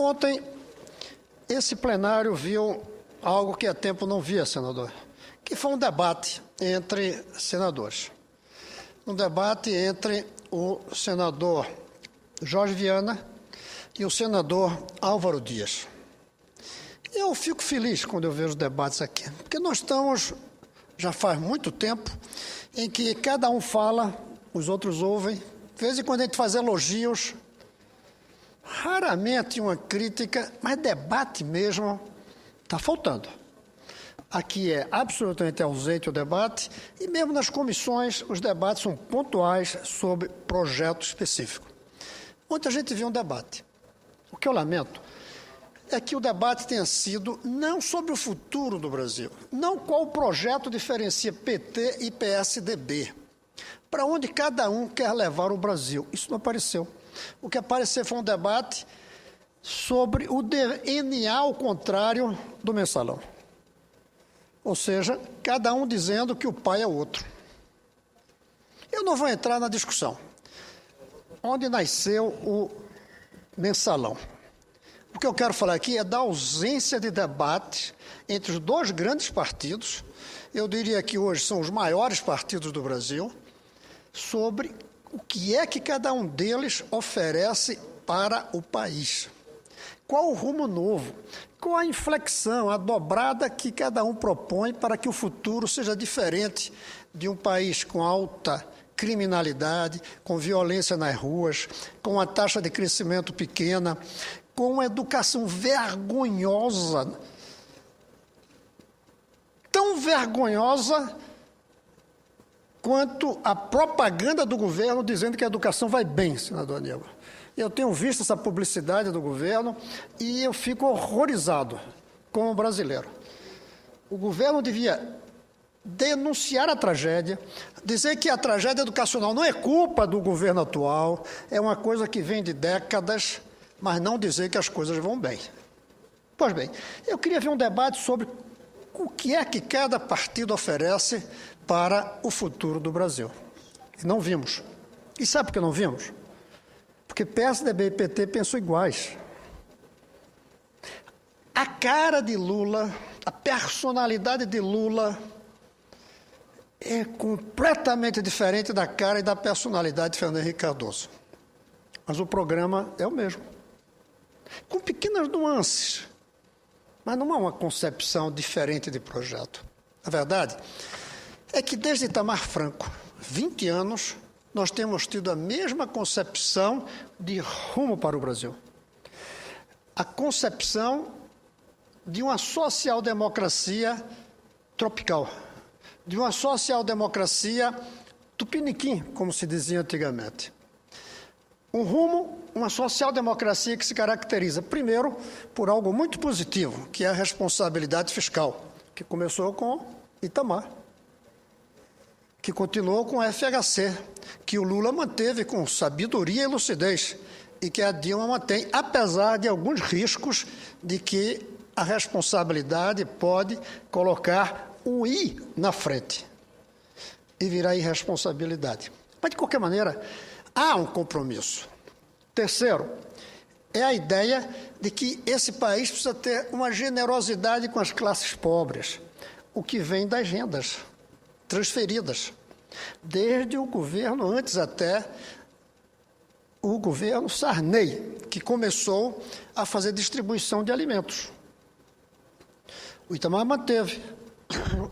Ontem, esse plenário viu algo que há tempo não via, senador, que foi um debate entre senadores. Um debate entre o senador Jorge Viana e o senador Álvaro Dias. Eu fico feliz quando eu vejo os debates aqui, porque nós estamos, já faz muito tempo, em que cada um fala, os outros ouvem, de vez em quando a gente faz elogios, raramente uma crítica, mas debate mesmo está faltando. Aqui é absolutamente ausente o debate, e mesmo nas comissões os debates são pontuais sobre projeto específico. Ontem a gente viu um debate. O que eu lamento é que o debate tenha sido não sobre o futuro do Brasil, não qual projeto diferencia PT e PSDB, para onde cada um quer levar o Brasil. Isso não apareceu. O que apareceu foi um debate sobre o DNA ao contrário do mensalão. Ou seja, cada um dizendo que o pai é outro. Eu não vou entrar na discussão. Onde nasceu o mensalão? O que eu quero falar aqui é da ausência de debate entre os dois grandes partidos, eu diria que hoje são os maiores partidos do Brasil, sobre o que é que cada um deles oferece para o país. Qual o rumo novo? Qual a inflexão, a dobrada que cada um propõe para que o futuro seja diferente de um país com alta criminalidade, com violência nas ruas, com uma taxa de crescimento pequena, com uma educação vergonhosa, tão vergonhosa quanto a propaganda do governo dizendo que a educação vai bem, senador Aníbal. Eu tenho visto essa publicidade do governo e eu fico horrorizado como brasileiro. O governo devia denunciar a tragédia, dizer que a tragédia educacional não é culpa do governo atual, é uma coisa que vem de décadas, mas não dizer que as coisas vão bem. Pois bem, eu queria ver um debate sobre o que é que cada partido oferece para o futuro do Brasil. E não vimos. E sabe por que não vimos? Porque PSDB e PT pensam iguais. A cara de Lula, a personalidade de Lula é completamente diferente da cara e da personalidade de Fernando Henrique Cardoso. Mas o programa é o mesmo. Com pequenas nuances, mas não há uma concepção diferente de projeto. A verdade é que desde Itamar Franco, 20 anos, nós temos tido a mesma concepção de rumo para o Brasil. A concepção de uma social-democracia tropical, de uma social-democracia tupiniquim, como se dizia antigamente. Um rumo, uma social-democracia que se caracteriza, primeiro, por algo muito positivo, que é a responsabilidade fiscal, que começou com Itamar, que continuou com a FHC, que o Lula manteve com sabedoria e lucidez, e que a Dilma mantém, apesar de alguns riscos de que a responsabilidade pode colocar um I na frente e virar irresponsabilidade. Mas, de qualquer maneira, há um compromisso. Terceiro, é a ideia de que esse país precisa ter uma generosidade com as classes pobres, o que vem das rendas transferidas, desde o governo, antes até o governo Sarney, que começou a fazer distribuição de alimentos. O Itamar manteve.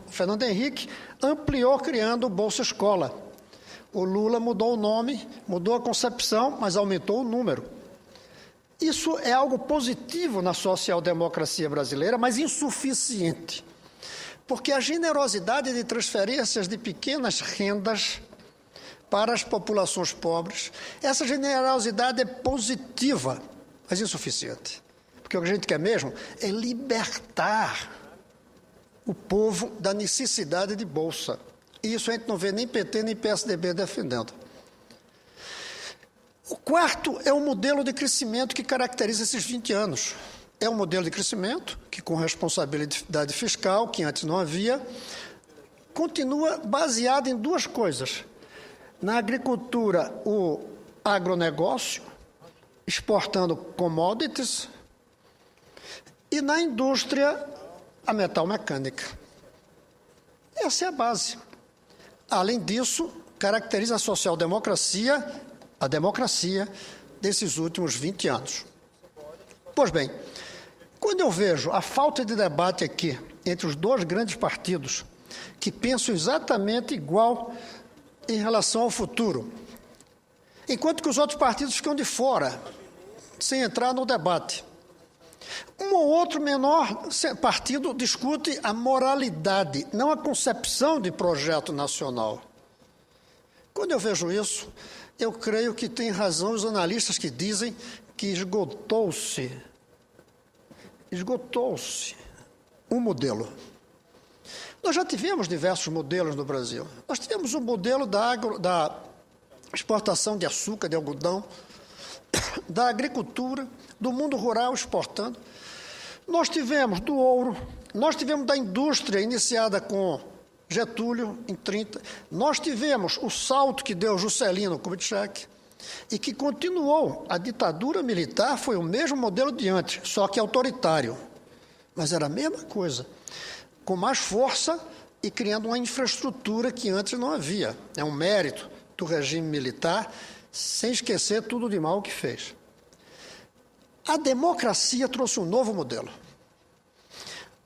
O Fernando Henrique ampliou criando o Bolsa Escola. O Lula mudou o nome, mudou a concepção, mas aumentou o número. Isso é algo positivo na social-democracia brasileira, mas insuficiente. Porque a generosidade de transferências de pequenas rendas para as populações pobres, essa generosidade é positiva, mas insuficiente. Porque o que a gente quer mesmo é libertar o povo da necessidade de bolsa. E isso a gente não vê nem PT nem PSDB defendendo. O quarto é o modelo de crescimento que caracteriza esses 20 anos. É um modelo de crescimento que, com responsabilidade fiscal, que antes não havia, continua baseado em duas coisas. Na agricultura, o agronegócio, exportando commodities, e na indústria, a metalmecânica. Essa é a base. Além disso, caracteriza a social-democracia, a democracia desses últimos 20 anos. Pois bem, quando eu vejo a falta de debate aqui entre os dois grandes partidos, que pensam exatamente igual em relação ao futuro, enquanto que os outros partidos ficam de fora, sem entrar no debate. Um ou outro menor partido discute a moralidade, não a concepção de projeto nacional. Quando eu vejo isso, eu creio que tem razão os analistas que dizem que esgotou-se um modelo. Nós já tivemos diversos modelos no Brasil. Nós tivemos o modelo da exportação de açúcar, de algodão, da agricultura, do mundo rural exportando. Nós tivemos do ouro, nós tivemos da indústria iniciada com Getúlio, em 30. Nós tivemos o salto que deu Juscelino Kubitschek e que continuou. A ditadura militar foi o mesmo modelo de antes, só que autoritário. Mas era a mesma coisa, com mais força e criando uma infraestrutura que antes não havia. É um mérito do regime militar, sem esquecer tudo de mal que fez. A democracia trouxe um novo modelo.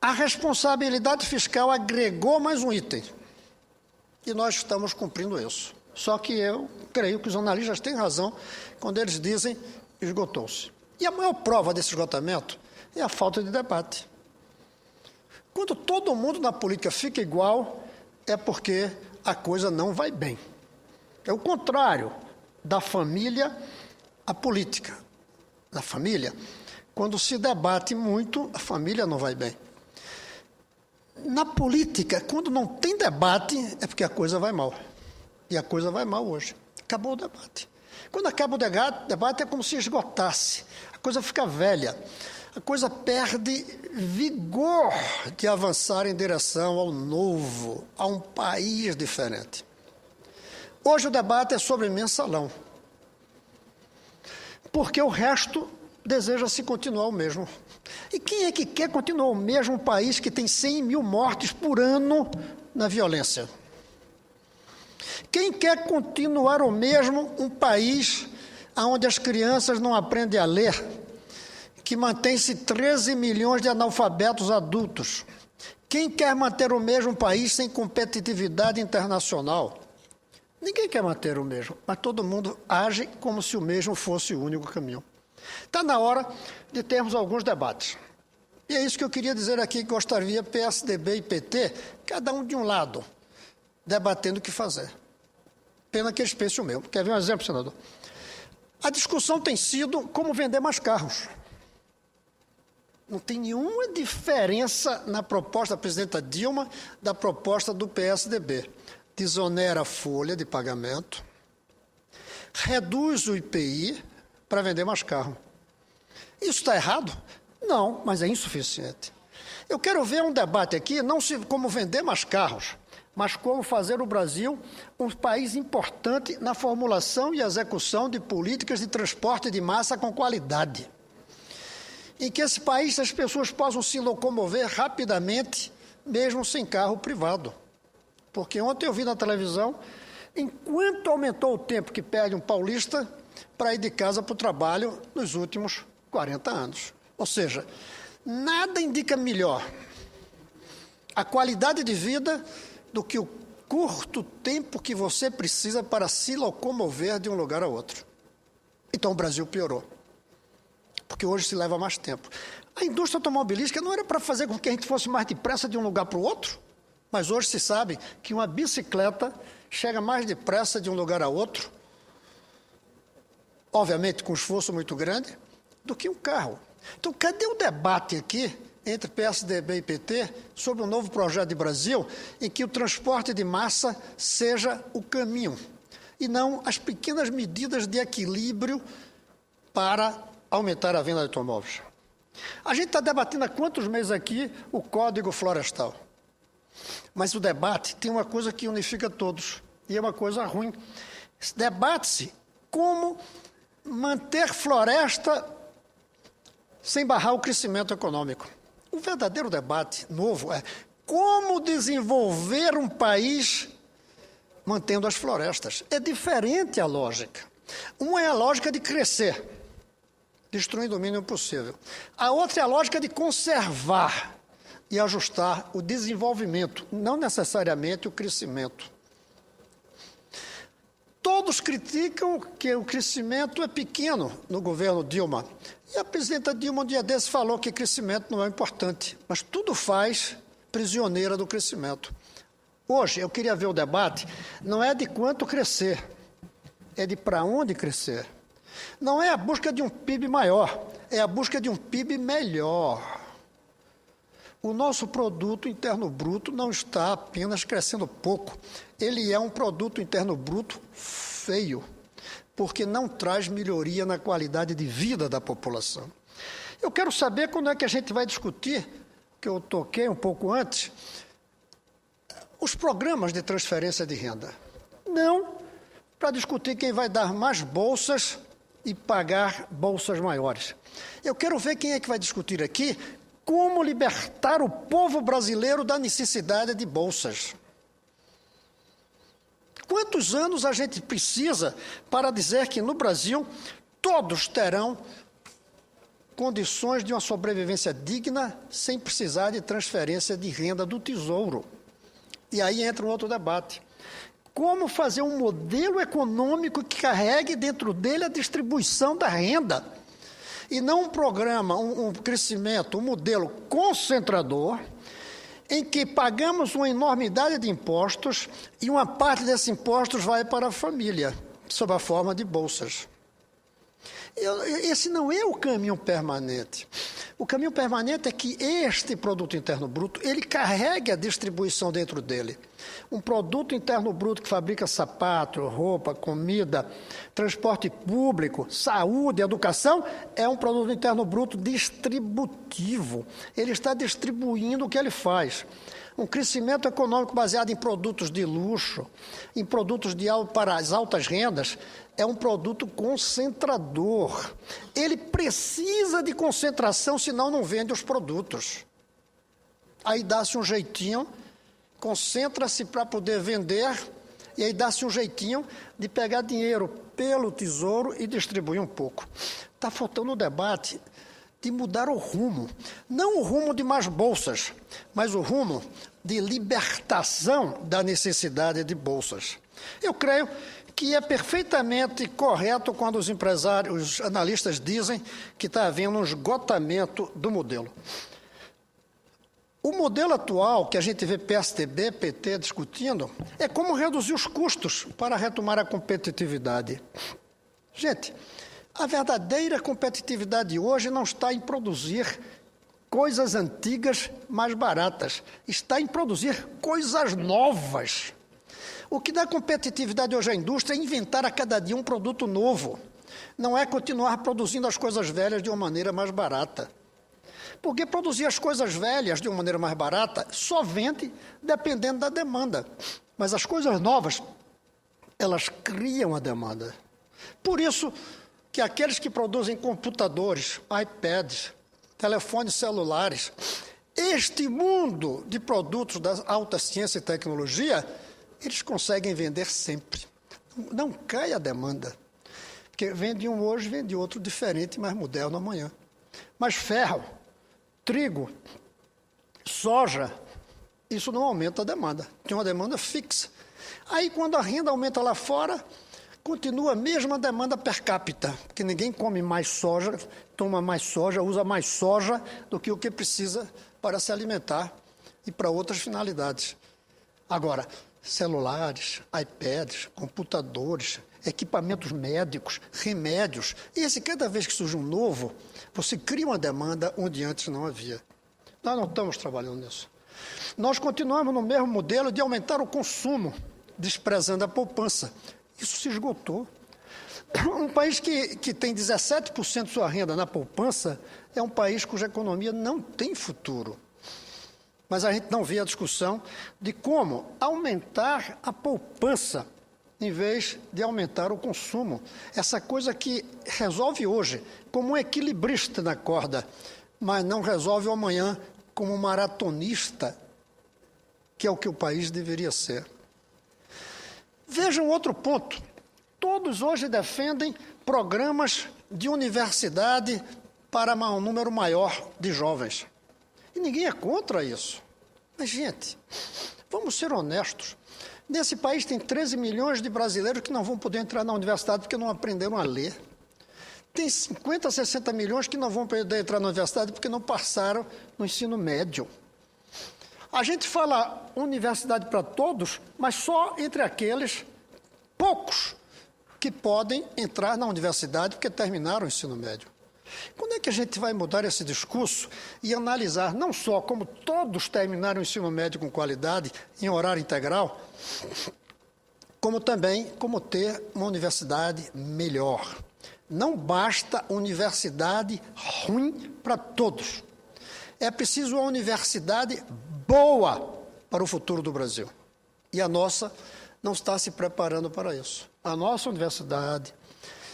A responsabilidade fiscal agregou mais um item. E nós estamos cumprindo isso. Só que eu creio que os analistas têm razão quando eles dizem esgotou-se. E a maior prova desse esgotamento é a falta de debate. Quando todo mundo na política fica igual, é porque a coisa não vai bem. É o contrário da família à política. Na família, quando se debate muito, a família não vai bem. Na política, quando não tem debate, é porque a coisa vai mal. E a coisa vai mal hoje. Acabou o debate. Quando acaba o debate, é como se esgotasse. A coisa fica velha. A coisa perde vigor de avançar em direção ao novo, a um país diferente. Hoje o debate é sobre mensalão. Porque o resto deseja-se continuar o mesmo. E quem é que quer continuar o mesmo país que tem 100 mil mortes por ano na violência? Quem quer continuar o mesmo um país onde as crianças não aprendem a ler, que mantém-se 13 milhões de analfabetos adultos? Quem quer manter o mesmo país sem competitividade internacional? Ninguém quer manter o mesmo, mas todo mundo age como se o mesmo fosse o único caminho. Está na hora de termos alguns debates. E é isso que eu queria dizer aqui, que gostaria PSDB e PT, cada um de um lado, debatendo o que fazer. Pena que eles pensem o mesmo. Quer ver um exemplo, senador? A discussão tem sido como vender mais carros. Não tem nenhuma diferença na proposta da presidenta Dilma da proposta do PSDB. Desonera a folha de pagamento, reduz o IPI para vender mais carro. Isso está errado? Não, mas é insuficiente. Eu quero ver um debate aqui, não como vender mais carros, mas como fazer o Brasil um país importante na formulação e execução de políticas de transporte de massa com qualidade. Em que esse país as pessoas possam se locomover rapidamente, mesmo sem carro privado. Porque ontem eu vi na televisão, enquanto aumentou o tempo que perde um paulista para ir de casa para o trabalho nos últimos 40 anos. Ou seja, nada indica melhor a qualidade de vida do que o curto tempo que você precisa para se locomover de um lugar a outro. Então o Brasil piorou, porque hoje se leva mais tempo. A indústria automobilística não era para fazer com que a gente fosse mais depressa de um lugar para o outro? Mas hoje se sabe que uma bicicleta chega mais depressa de um lugar a outro, obviamente com esforço muito grande, do que um carro. Então, cadê o debate aqui entre PSDB e PT sobre um novo projeto de Brasil em que o transporte de massa seja o caminho e não as pequenas medidas de equilíbrio para aumentar a venda de automóveis? A gente está debatendo há quantos meses aqui o Código Florestal. Mas o debate tem uma coisa que unifica todos, e é uma coisa ruim. Debate-se como manter floresta sem barrar o crescimento econômico. O verdadeiro debate novo é como desenvolver um país mantendo as florestas. É diferente a lógica. Uma é a lógica de crescer, destruindo o mínimo possível. A outra é a lógica de conservar e ajustar o desenvolvimento, não necessariamente o crescimento. Todos criticam que o crescimento é pequeno no governo Dilma. E a presidenta Dilma, um dia desses, falou que crescimento não é importante, mas tudo faz prisioneira do crescimento. Hoje, eu queria ver o debate, não é de quanto crescer, é de para onde crescer. Não é a busca de um PIB maior, é a busca de um PIB melhor. O nosso produto interno bruto não está apenas crescendo pouco, ele é um produto interno bruto feio, porque não traz melhoria na qualidade de vida da população. Eu quero saber quando é que a gente vai discutir, que eu toquei um pouco antes, os programas de transferência de renda. Não para discutir quem vai dar mais bolsas e pagar bolsas maiores. Eu quero ver quem é que vai discutir aqui como libertar o povo brasileiro da necessidade de bolsas. Quantos anos a gente precisa para dizer que no Brasil todos terão condições de uma sobrevivência digna sem precisar de transferência de renda do Tesouro? E aí entra um outro debate. Como fazer um modelo econômico que carregue dentro dele a distribuição da renda? E não um programa, um crescimento, um modelo concentrador, em que pagamos uma enormidade de impostos e uma parte desses impostos vai para a família, sob a forma de bolsas. Esse não é o caminho permanente. O caminho permanente é que este produto interno bruto, ele carregue a distribuição dentro dele. Um produto interno bruto que fabrica sapato, roupa, comida, transporte público, saúde, educação, é um produto interno bruto distributivo. Ele está distribuindo o que ele faz. Um crescimento econômico baseado em produtos de luxo, em produtos para as altas rendas, é um produto concentrador. Ele precisa de concentração, senão não vende os produtos. Aí dá-se um jeitinho, concentra-se para poder vender, e aí dá-se um jeitinho de pegar dinheiro pelo Tesouro e distribuir um pouco. Está faltando o debate de mudar o rumo. Não o rumo de mais bolsas, mas o rumo de libertação da necessidade de bolsas. Eu creio que é perfeitamente correto quando os empresários, os analistas dizem que está havendo um esgotamento do modelo. O modelo atual, que a gente vê PSDB, PT discutindo, é como reduzir os custos para retomar a competitividade. Gente, a verdadeira competitividade hoje não está em produzir coisas antigas mais baratas, está em produzir coisas novas. O que dá competitividade hoje à indústria é inventar a cada dia um produto novo. Não é continuar produzindo as coisas velhas de uma maneira mais barata. Porque produzir as coisas velhas de uma maneira mais barata só vende dependendo da demanda. Mas as coisas novas, elas criam a demanda. Por isso que aqueles que produzem computadores, iPads, telefones celulares, este mundo de produtos da alta ciência e tecnologia, eles conseguem vender sempre. Não cai a demanda. Porque vende um hoje, vende outro diferente, mais moderno amanhã. Mas ferro, trigo, soja, isso não aumenta a demanda. Tem uma demanda fixa. Aí, quando a renda aumenta lá fora, continua a mesma demanda per capita, porque ninguém come mais soja, toma mais soja, usa mais soja do que o que precisa para se alimentar e para outras finalidades. Agora, celulares, iPads, computadores, equipamentos médicos, remédios. Cada vez que surge um novo, você cria uma demanda onde antes não havia. Nós não estamos trabalhando nisso. Nós continuamos no mesmo modelo de aumentar o consumo, desprezando a poupança. Isso se esgotou. Um país que tem 17% de sua renda na poupança é um país cuja economia não tem futuro. Mas a gente não vê a discussão de como aumentar a poupança em vez de aumentar o consumo. Essa coisa que resolve hoje como um equilibrista na corda, mas não resolve amanhã como um maratonista, que é o que o país deveria ser. Vejam outro ponto. Todos hoje defendem programas de universidade para um número maior de jovens. E ninguém é contra isso. Mas, gente, vamos ser honestos. Nesse país tem 13 milhões de brasileiros que não vão poder entrar na universidade porque não aprenderam a ler. Tem 50, 60 milhões que não vão poder entrar na universidade porque não passaram no ensino médio. A gente fala universidade para todos, mas só entre aqueles poucos que podem entrar na universidade porque terminaram o ensino médio. Quando é que a gente vai mudar esse discurso e analisar não só como todos terminaram o ensino médio com qualidade, em horário integral, como também como ter uma universidade melhor. Não basta universidade ruim para todos. É preciso uma universidade boa para o futuro do Brasil. E a nossa não está se preparando para isso. A nossa universidade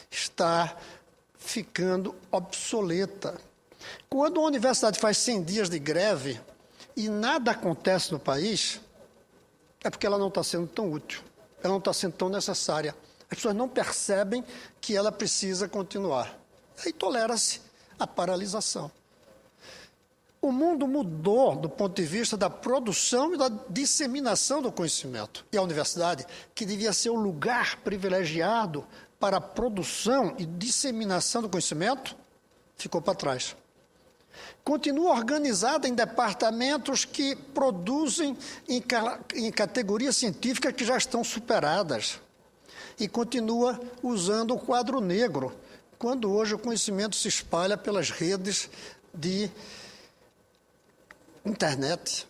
está ficando obsoleta. Quando uma universidade faz 100 dias de greve e nada acontece no país, é porque ela não está sendo tão útil, ela não está sendo tão necessária. As pessoas não percebem que ela precisa continuar. Aí tolera-se a paralisação. O mundo mudou do ponto de vista da produção e da disseminação do conhecimento. E a universidade, que devia ser o lugar privilegiado para a produção e disseminação do conhecimento, ficou para trás. Continua organizada em departamentos que produzem em categorias científicas que já estão superadas. E continua usando o quadro negro, quando hoje o conhecimento se espalha pelas redes de internet.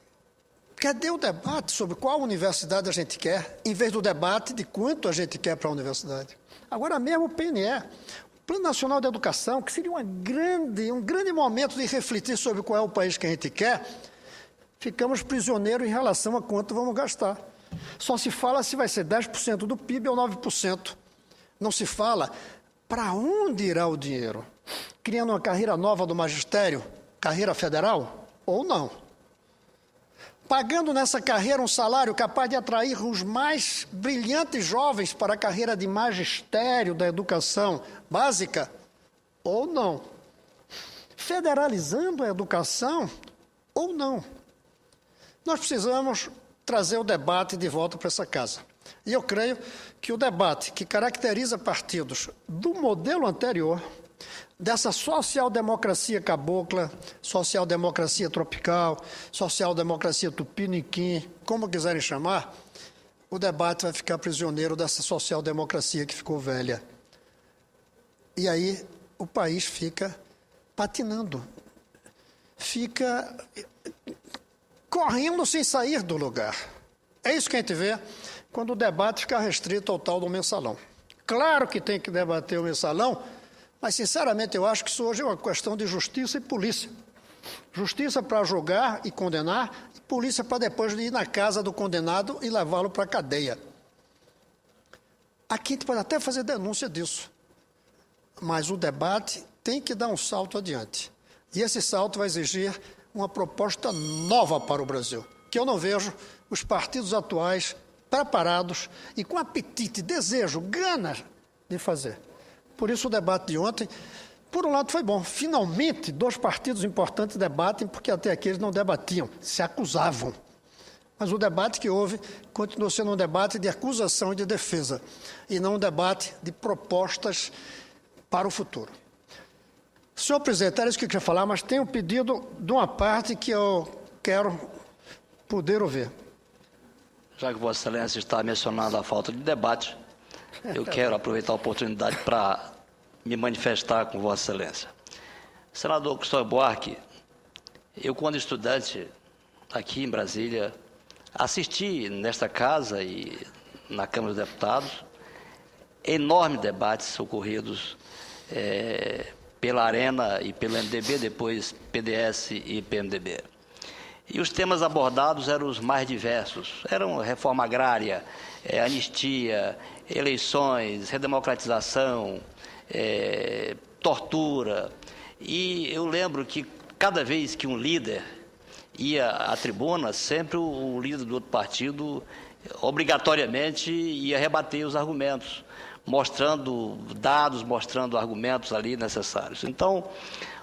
Cadê o debate sobre qual universidade a gente quer, em vez do debate de quanto a gente quer para a universidade? Agora mesmo o PNE, o Plano Nacional de Educação, que seria um grande momento de refletir sobre qual é o país que a gente quer, ficamos prisioneiros em relação a quanto vamos gastar. Só se fala se vai ser 10% do PIB ou 9%. Não se fala para onde irá o dinheiro. Criando uma carreira nova do magistério, carreira federal, ou não. Pagando nessa carreira um salário capaz de atrair os mais brilhantes jovens para a carreira de magistério da educação básica, ou não. Federalizando a educação, ou não. Nós precisamos trazer o debate de volta para essa casa. E eu creio que o debate que caracteriza partidos do modelo anterior, dessa social-democracia cabocla, social-democracia tropical, social-democracia tupiniquim, como quiserem chamar, o debate vai ficar prisioneiro dessa social-democracia que ficou velha. E aí o país fica patinando, fica correndo sem sair do lugar. É isso que a gente vê quando o debate fica restrito ao tal do mensalão. Claro que tem que debater o mensalão, mas, sinceramente, eu acho que isso hoje é uma questão de justiça e polícia. Justiça para julgar e condenar, e polícia para depois ir na casa do condenado e levá-lo para a cadeia. Aqui a gente pode até fazer denúncia disso, mas o debate tem que dar um salto adiante. E esse salto vai exigir uma proposta nova para o Brasil, que eu não vejo os partidos atuais preparados e com apetite, desejo, ganas de fazer. Por isso o debate de ontem, por um lado, foi bom. Finalmente, dois partidos importantes debatem, porque até aqui eles não debatiam, se acusavam. Mas o debate que houve continuou sendo um debate de acusação e de defesa, e não um debate de propostas para o futuro. Senhor presidente, era isso que eu queria falar, mas tem um pedido de uma parte que eu quero poder ouvir. Já que Vossa Excelência está mencionando a falta de debate, eu quero aproveitar a oportunidade para me manifestar com Vossa Excelência. Senador Cristóvão Buarque, eu, quando estudante aqui em Brasília, assisti nesta casa e na Câmara dos Deputados enormes debates ocorridos pela Arena e pelo MDB, depois PDS e PMDB. E os temas abordados eram os mais diversos. Eram reforma agrária, anistia, eleições, redemocratização, tortura. E eu lembro que cada vez que um líder ia à tribuna, sempre o líder do outro partido obrigatoriamente ia rebater os argumentos, mostrando dados, mostrando argumentos ali necessários. Então,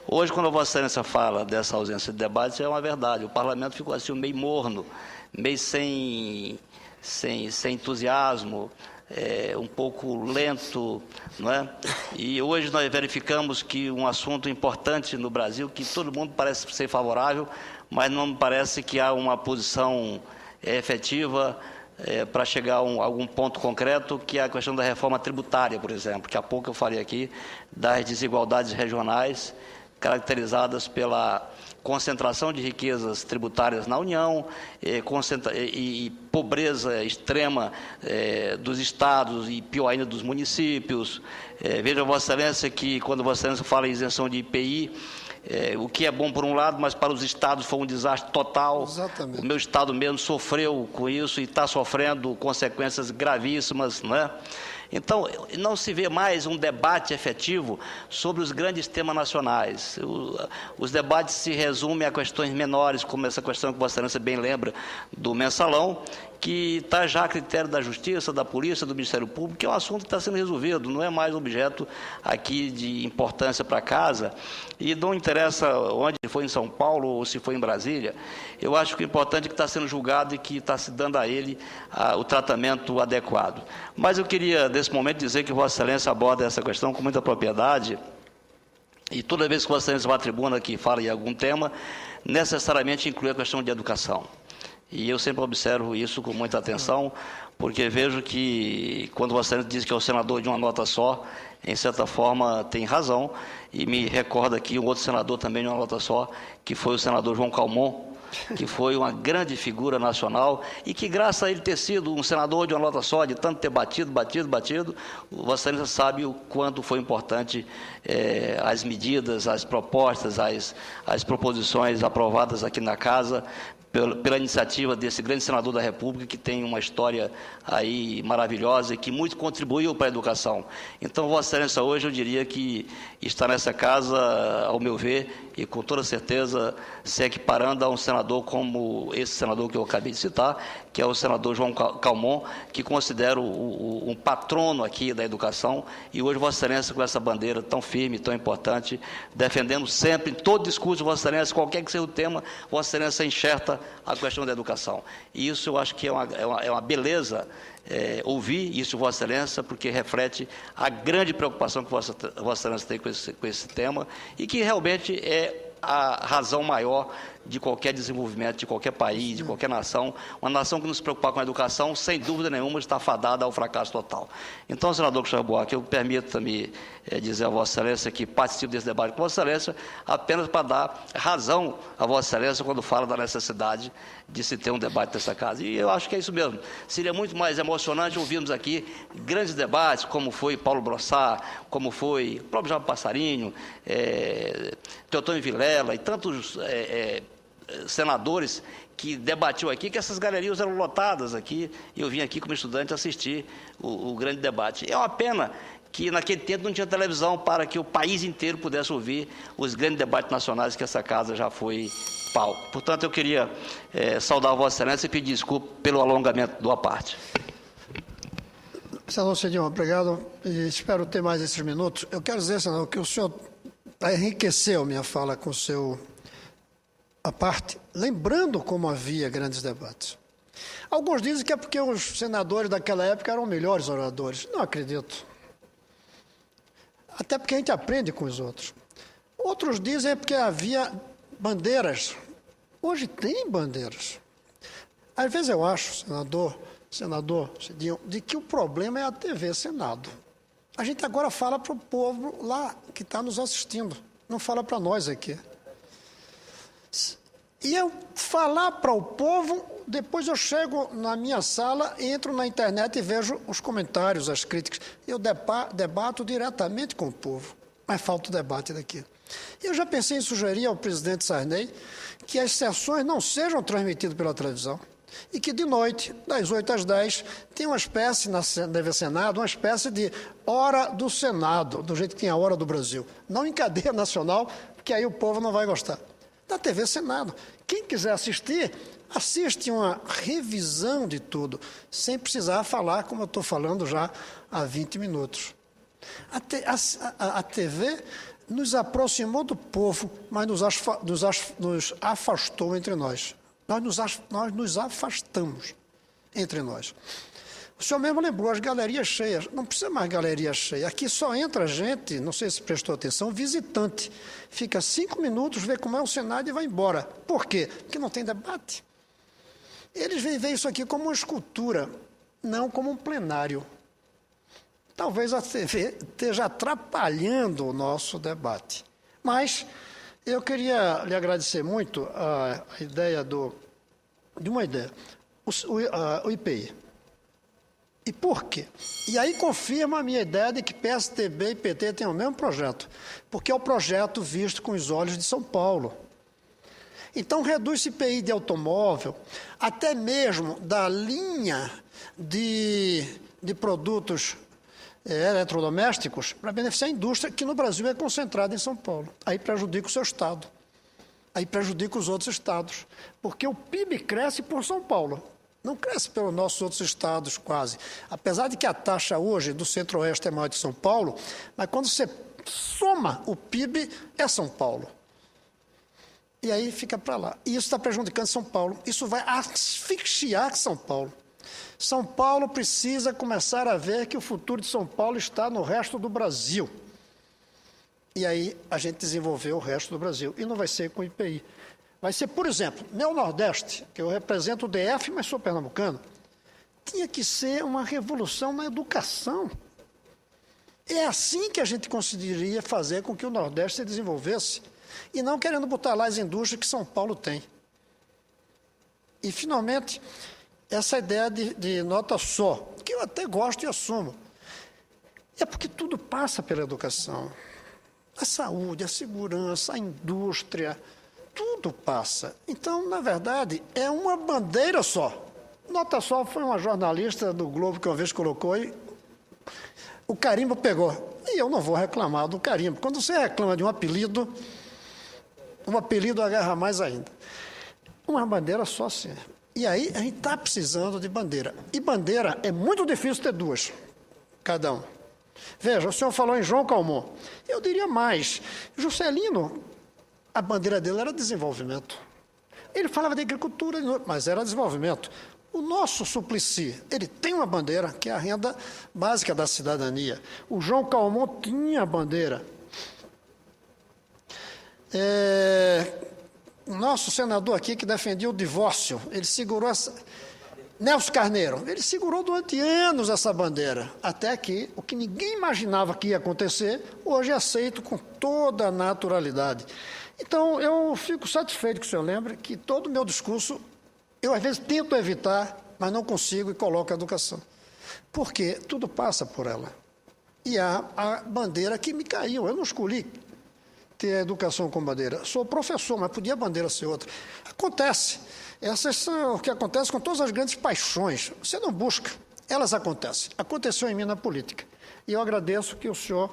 hoje, quando a Vossa Excelência fala dessa ausência de debate, é uma verdade. O parlamento ficou assim meio morno, meio sem entusiasmo, um pouco lento, não é? E hoje nós verificamos que um assunto importante no Brasil, que todo mundo parece ser favorável, mas não me parece que há uma posição efetiva para chegar a algum ponto concreto, que é a questão da reforma tributária, por exemplo. Daqui a pouco eu falei aqui das desigualdades regionais, caracterizadas pela concentração de riquezas tributárias na União e pobreza extrema dos estados e, pior ainda, dos municípios. Veja, Vossa Excelência, que quando Vossa Excelência fala em isenção de IPI, o que é bom por um lado, mas para os estados foi um desastre total. Exatamente. O meu estado mesmo sofreu com isso e está sofrendo consequências gravíssimas, não é? Então, não se vê mais um debate efetivo sobre os grandes temas nacionais. Os debates se resumem a questões menores, como essa questão que Vossa Excelência bem lembra do mensalão, que está já a critério da Justiça, da Polícia, do Ministério Público, que é um assunto que está sendo resolvido, não é mais objeto aqui de importância para casa, e não interessa onde foi em São Paulo ou se foi em Brasília. Eu acho que o importante é que está sendo julgado e que está se dando a ele o tratamento adequado. Mas eu queria, nesse momento, dizer que Vossa Excelência aborda essa questão com muita propriedade, e toda vez que Vossa Excelência vai à tribuna que fala em algum tema, necessariamente inclui a questão de educação. E eu sempre observo isso com muita atenção, porque vejo que, quando Vossa Excelência diz que é o senador de uma nota só, em certa forma tem razão, e me recorda aqui um outro senador também de uma nota só, que foi o senador João Calmon, que foi uma grande figura nacional e que, graças a ele ter sido um senador de uma nota só, de tanto ter batido, Vossa Excelência sabe o quanto foi importante as medidas, as propostas, as proposições aprovadas aqui na Casa, pela iniciativa desse grande senador da República, que tem uma história aí maravilhosa e que muito contribuiu para a educação. Então, Vossa Excelência, hoje eu diria que está nessa casa, ao meu ver, e com toda certeza se equiparando a um senador como esse senador que eu acabei de citar, que é o senador João Calmon, que considero um patrono aqui da educação, e hoje Vossa Excelência com essa bandeira tão firme, tão importante, defendendo sempre, em todo discurso, Vossa Excelência, qualquer que seja o tema, Vossa Excelência enxerta a questão da educação. E isso eu acho que é uma beleza ouvir isso, Vossa Excelência, porque reflete a grande preocupação que Vossa Excelência tem com esse tema e que realmente é a razão maior de qualquer desenvolvimento, de qualquer país, de qualquer nação. Uma nação que não se preocupar com a educação, sem dúvida nenhuma, está fadada ao fracasso total. Então, senador Cristóvão Buarque, eu permita-me dizer a Vossa Excelência que participo desse debate com Vossa Excelência apenas para dar razão a Vossa Excelência quando fala da necessidade de se ter um debate nessa casa. E eu acho que é isso mesmo. Seria muito mais emocionante ouvirmos aqui grandes debates, como foi Paulo Brossard, como foi o próprio Jabu Passarinho, Teotônio Vilela e tantos senadores que debatiam aqui, que essas galerias eram lotadas aqui, e eu vim aqui como estudante assistir o grande debate. É uma pena que naquele tempo não tinha televisão para que o país inteiro pudesse ouvir os grandes debates nacionais que essa casa já foi palco. Portanto, eu queria saudar a Vossa Excelência e pedir desculpa pelo alongamento da parte. Senador Cidinho, obrigado, e espero ter mais esses minutos. Eu quero dizer, senador, que o senhor enriqueceu minha fala com a parte, lembrando como havia grandes debates. Alguns dizem que é porque os senadores daquela época eram melhores oradores. Não acredito. Até porque a gente aprende com os outros. Outros dizem é porque havia bandeiras. Hoje tem bandeiras. Às vezes eu acho, senador Cidinho, de que o problema é a TV Senado. A gente agora fala para o povo lá que está nos assistindo, não fala para nós aqui. E eu falar para o povo, depois eu chego na minha sala, entro na internet e vejo os comentários, as críticas. Eu debato diretamente com o povo, mas falta o debate daqui. Eu já pensei em sugerir ao presidente Sarney que as sessões não sejam transmitidas pela televisão e que de noite, das 8 às 10, tem uma espécie, na TV Senado, uma espécie de hora do Senado, do jeito que tem a hora do Brasil. Não em cadeia nacional, porque aí o povo não vai gostar. Da TV Senado. Quem quiser assistir, assiste uma revisão de tudo, sem precisar falar como eu estou falando já há 20 minutos. A TV nos aproximou do povo, mas nos afastou entre nós. Nós nos afastamos entre nós. O senhor mesmo lembrou, as galerias cheias. Não precisa mais galeria cheia. Aqui só entra gente, não sei se prestou atenção, visitante. Fica 5 minutos, vê como é o Senado e vai embora. Por quê? Porque não tem debate. Eles veem isso aqui como uma escultura, não como um plenário. Talvez a TV esteja atrapalhando o nosso debate. Mas eu queria lhe agradecer muito a ideia de uma ideia, o IPI. E por quê? E aí confirma a minha ideia de que PSDB e PT têm o mesmo projeto, porque é o projeto visto com os olhos de São Paulo. Então reduz o IPI de automóvel, até mesmo da linha de produtos eletrodomésticos, para beneficiar a indústria, que no Brasil é concentrada em São Paulo. Aí prejudica o seu estado. Aí prejudica os outros estados. Porque o PIB cresce por São Paulo. Não cresce pelos nossos outros estados, quase. Apesar de que a taxa hoje do Centro-Oeste é maior de São Paulo, mas quando você soma o PIB, é São Paulo. E aí fica para lá. E isso está prejudicando São Paulo. Isso vai asfixiar São Paulo. São Paulo precisa começar a ver que o futuro de São Paulo está no resto do Brasil. E aí a gente desenvolveu o resto do Brasil. E não vai ser com o IPI. Vai ser, por exemplo, meu Nordeste, que eu represento o DF, mas sou pernambucano, tinha que ser uma revolução na educação. É assim que a gente conseguiria fazer com que o Nordeste se desenvolvesse. E não querendo botar lá as indústrias que São Paulo tem. E, finalmente, essa ideia de nota só, que eu até gosto e assumo, é porque tudo passa pela educação. A saúde, a segurança, a indústria, tudo passa. Então, na verdade, é uma bandeira só. Nota só foi uma jornalista do Globo que uma vez colocou e o carimbo pegou. E eu não vou reclamar do carimbo. Quando você reclama de um apelido, o apelido agarra mais ainda. Uma bandeira só, sim. E aí a gente está precisando de bandeira. E bandeira é muito difícil ter duas, cada um. Veja, o senhor falou em João Calmon. Eu diria mais. Juscelino, a bandeira dele era desenvolvimento. Ele falava de agricultura, mas era desenvolvimento. O nosso Suplicy, ele tem uma bandeira, que é a renda básica da cidadania. O João Calmon tinha a bandeira. O nosso senador aqui que defendia o divórcio, ele segurou essa... Nelson Carneiro, ele segurou durante anos essa bandeira, até que o que ninguém imaginava que ia acontecer, hoje é aceito com toda a naturalidade. Então, eu fico satisfeito que o senhor lembre que todo o meu discurso, eu às vezes tento evitar, mas não consigo e coloco a educação. Porque tudo passa por ela. E há a bandeira que me caiu, eu não escolhi ter a educação como bandeira. Sou professor, mas podia a bandeira ser outra. Acontece. Essas são o que acontece com todas as grandes paixões. Você não busca, elas acontecem. Aconteceu em mim na política. E eu agradeço que o senhor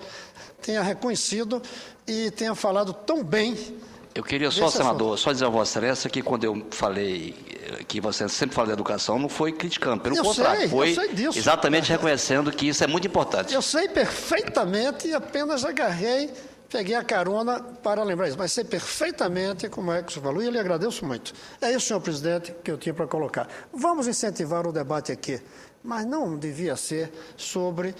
tenha reconhecido e tenha falado tão bem. Eu queria só, senador, só dizer a Vossa Excelência que quando eu falei que você sempre fala de educação, não foi criticando, pelo contrário, foi exatamente reconhecendo que isso é muito importante. Eu sei perfeitamente e apenas agarrei, peguei a carona para lembrar isso, mas sei perfeitamente como é que o senhor falou e eu lhe agradeço muito. É isso, senhor presidente, que eu tinha para colocar. Vamos incentivar o debate aqui, mas não devia ser sobre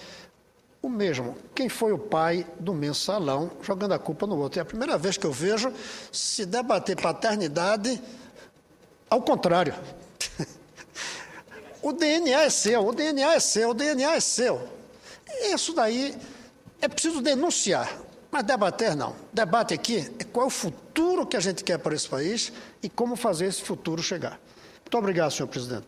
o mesmo. Quem foi o pai do mensalão jogando a culpa no outro? É a primeira vez que eu vejo se debater paternidade ao contrário. O DNA é seu, o DNA é seu, o DNA é seu. Isso daí é preciso denunciar. Mas debater não. Debate aqui é qual é o futuro que a gente quer para esse país e como fazer esse futuro chegar. Muito obrigado, senhor presidente.